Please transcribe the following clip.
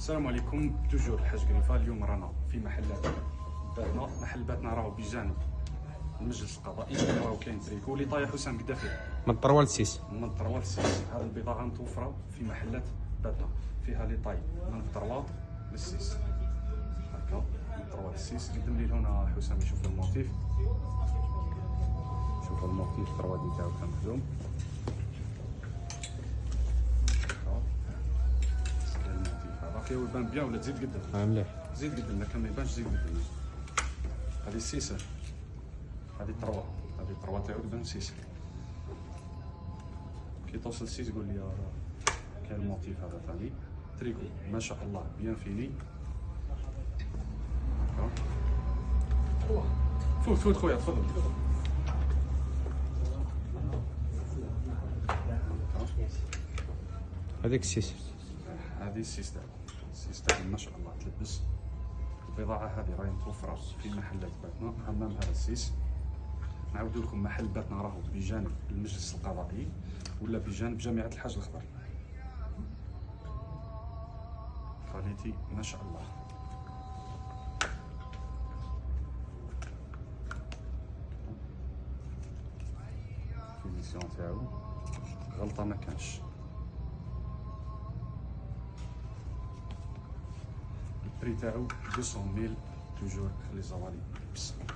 السلام عليكم. توجور الحاج قريفه. اليوم رانا في محلات باتنا. محل باتنا راهو بجانب المجلس القضائي، راهو كاين تريكو اللي طايح حسام قدا فيه من الطروه للسيس. من الطروه للسيس. هذه البضاعه متوفره في محلات باتنا، فيها لي طاي من الطروه للسيس. هكا من الطروه للسيس. قدم لي هنا حسام يشوف الموتيف. شوف الموتيف الطروادي تاعو كان مخدوم. كي هو يبان بيان ولا تزيد قدام؟ مليح. زيد قدام، لكن ما يبانش زيد قدام. هذه السيسه، هذه الطروه، هذه الطروه تاعو تبان سيسه. كي توصل السيس قول لي كاين الموتيف هذا ثاني تريكو ما شاء الله بيان فيني. فوت فوت خويا تفضل. هذيك السيس، هذه السيس تاعو، السيس تاعو ما شاء الله تلبس. البضاعة هذه راهي متوفرة في محلات باتنا. أمام هذا السيس نعاودو لكم محل باتنا راهو بجانب المجلس القضائي ولا بجانب جامعة الحاج الأخضر. كواليتي ما شاء الله. فينيسيون تاعو غلطة ما كانش. البري تاعو 200,000 توجور خلي الزوالي بس.